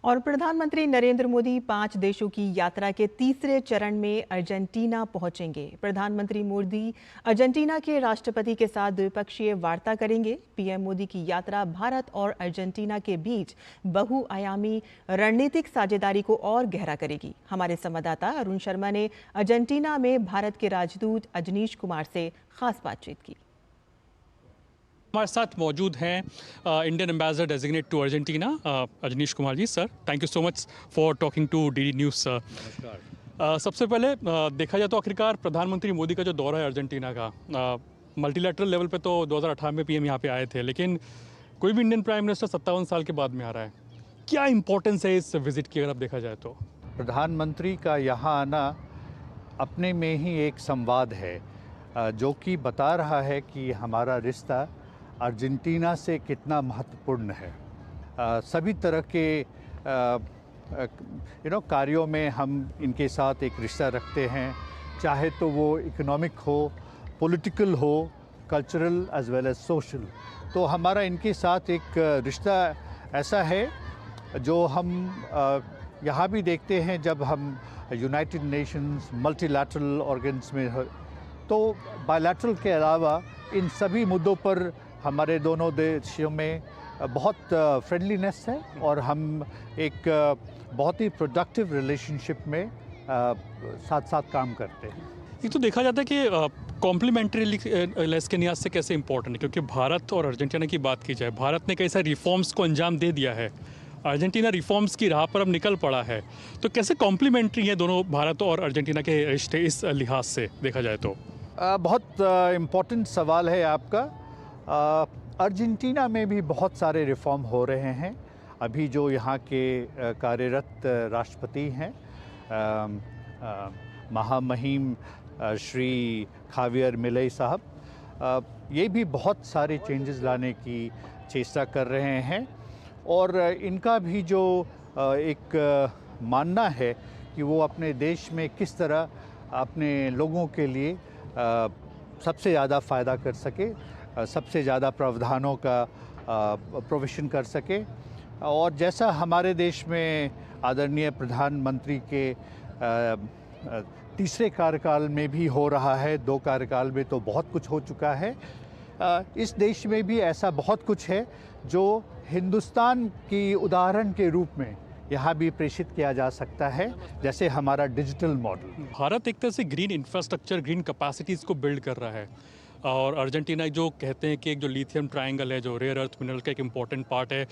और प्रधानमंत्री नरेंद्र मोदी 5 देशों की यात्रा के तीसरे चरण में अर्जेंटीना पहुंचेंगे। प्रधानमंत्री मोदी अर्जेंटीना के राष्ट्रपति के साथ द्विपक्षीय वार्ता करेंगे। पीएम मोदी की यात्रा भारत और अर्जेंटीना के बीच बहुआयामी रणनीतिक साझेदारी को और गहरा करेगी। हमारे संवाददाता अरुण शर्मा ने अर्जेंटीना में भारत के राजदूत अजनीश कुमार से खास बातचीत की। हमारे साथ मौजूद हैं Indian ambassador designate to Argentina Ajneesh Kumar ji. Sir, thank you so much for talking to DD News sir. सबसे पहले देखा जाए तो आखिरकार प्रधानमंत्री मोदी का जो दौरा है अर्जेंटीना का, मल्टीलैटरल लेवल पे तो 2018 में पीएम यहाँ पे आए थे, लेकिन कोई भी इंडियन प्राइम मिनिस्टर 57 साल के बाद में आ रहा है। क्या इंपॉर्टेंस है इस विजिट की अगर आप देखा जाए तो? प्रधानमंत्री का यहाँ आना अपने में ही एक संवाद है जो कि बता रहा है कि हमारा रिश्ता अर्जेंटीना से कितना महत्वपूर्ण है। सभी तरह के कार्यों में हम इनके साथ एक रिश्ता रखते हैं, चाहे तो वो इकोनॉमिक हो, पॉलिटिकल हो, cultural as well as social. तो हमारा इनके साथ एक रिश्ता ऐसा है जो हम यहाँ भी देखते हैं जब हम यूनाइटेड नेशंस मल्टीलैटरल ऑर्गन्स में तो बायलैटरल के अलावा इन सभी मुद्दों पर हमारे दोनों देशों में बहुत फ्रेंडलीनेस है और हम एक बहुत ही प्रोडक्टिव रिलेशनशिप में साथ साथ काम करते हैं। ये तो देखा जाता है कि कॉम्प्लीमेंट्री लेस के लिहाज से कैसे इंपॉर्टेंट है, क्योंकि भारत और अर्जेंटीना की बात की जाए, भारत ने कई सारे रिफॉर्म्स को अंजाम दे दिया है, अर्जेंटीना रिफॉर्म्स की राह पर अब निकल पड़ा है, तो कैसे कॉम्प्लीमेंट्री है दोनों भारत और अर्जेंटीना के रिश्ते इस लिहाज से देखा जाए तो? बहुत इम्पोर्टेंट सवाल है आपका। अर्जेंटीना में भी बहुत सारे रिफॉर्म हो रहे हैं। अभी जो यहाँ के कार्यरत राष्ट्रपति हैं महामहिम श्री खावियर मिलेई साहब, ये भी बहुत सारे चेंजेस लाने की चेष्टा कर रहे हैं और इनका भी जो एक मानना है कि वो अपने देश में किस तरह अपने लोगों के लिए सबसे ज़्यादा फ़ायदा कर सके, सबसे ज़्यादा प्रावधानों का प्रोविज़न कर सके। और जैसा हमारे देश में आदरणीय प्रधानमंत्री के तीसरे कार्यकाल में भी हो रहा है, 2 कार्यकाल में तो बहुत कुछ हो चुका है, इस देश में भी ऐसा बहुत कुछ है जो हिंदुस्तान की उदाहरण के रूप में यहाँ भी प्रेषित किया जा सकता है, जैसे हमारा डिजिटल मॉडल। भारत एक तरह से ग्रीन इंफ्रास्ट्रक्चर, ग्रीन कैपेसिटीज़ को बिल्ड कर रहा है और अर्जेंटीना जो कहते हैं कि एक जो लिथियम ट्रायंगल है, जो रेयर अर्थ मिनरल का एक इम्पॉर्टेंट पार्ट है,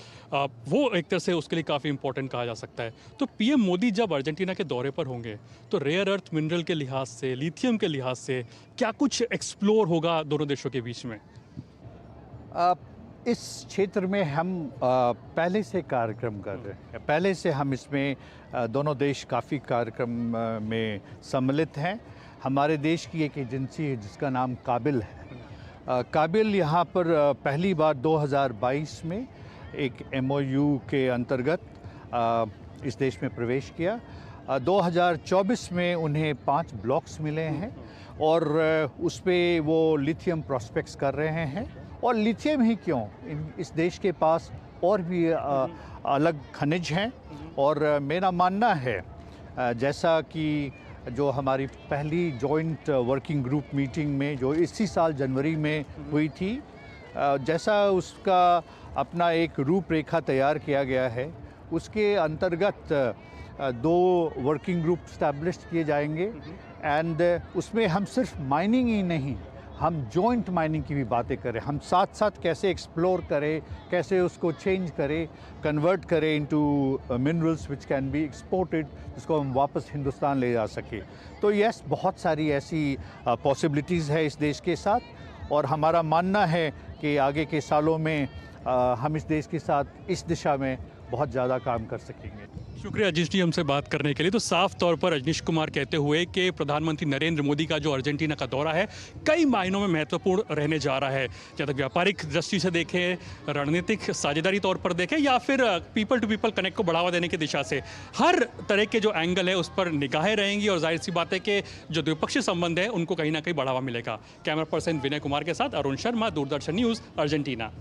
वो एक तरह से उसके लिए काफ़ी इंपॉर्टेंट कहा जा सकता है। तो पीएम मोदी जब अर्जेंटीना के दौरे पर होंगे तो रेयर अर्थ मिनरल के लिहाज से, लिथियम के लिहाज से क्या कुछ एक्सप्लोर होगा दोनों देशों के बीच में? इस क्षेत्र में हम पहले से कार्यक्रम कर रहे हैं, पहले से हम इसमें दोनों देश काफ़ी कार्यक्रम में सम्मिलित हैं। हमारे देश की एक एजेंसी है जिसका नाम काबिल है। काबिल यहाँ पर पहली बार 2022 में एक MOU के अंतर्गत इस देश में प्रवेश किया। 2024 में उन्हें 5 ब्लॉक्स मिले हैं और उस पे वो लिथियम प्रोस्पेक्ट्स कर रहे हैं। और लिथियम ही क्यों, इस देश के पास और भी अलग खनिज हैं और मेरा मानना है जैसा कि जो हमारी पहली जॉइंट वर्किंग ग्रुप मीटिंग में जो इसी साल जनवरी में हुई थी, जैसा उसका अपना एक रूपरेखा तैयार किया गया है, उसके अंतर्गत 2 वर्किंग ग्रुप स्टैब्लिश किए जाएंगे एंड उसमें हम सिर्फ माइनिंग ही नहीं, हम जॉइंट माइनिंग की भी बातें करें, हम साथ साथ कैसे एक्सप्लोर करें, कैसे उसको चेंज करें, कन्वर्ट करें into minerals which can be exported, जिसको हम वापस हिंदुस्तान ले जा सके। तो यस, बहुत सारी ऐसी पॉसिबिलिटीज़ है इस देश के साथ और हमारा मानना है कि आगे के सालों में हम इस देश के साथ इस दिशा में बहुत ज़्यादा काम कर सकेंगे। शुक्रिया अजीश जी हमसे बात करने के लिए। तो साफ तौर पर अजनीश कुमार कहते हुए कि प्रधानमंत्री नरेंद्र मोदी का जो अर्जेंटीना का दौरा है कई मायनों में महत्वपूर्ण रहने जा रहा है, चाहे तक व्यापारिक दृष्टि से देखें, रणनीतिक साझेदारी तौर पर देखें या फिर पीपल टू पीपल कनेक्ट को बढ़ावा देने की दिशा से। हर तरह के जो एंगल है उस पर निगाहें रहेंगी और जाहिर सी बात है कि जो द्विपक्षीय संबंध है उनको कहीं ना कहीं बढ़ावा मिलेगा। कैमरा पर्सन विनय कुमार के साथ अरुण शर्मा, दूरदर्शन न्यूज़, अर्जेंटीना।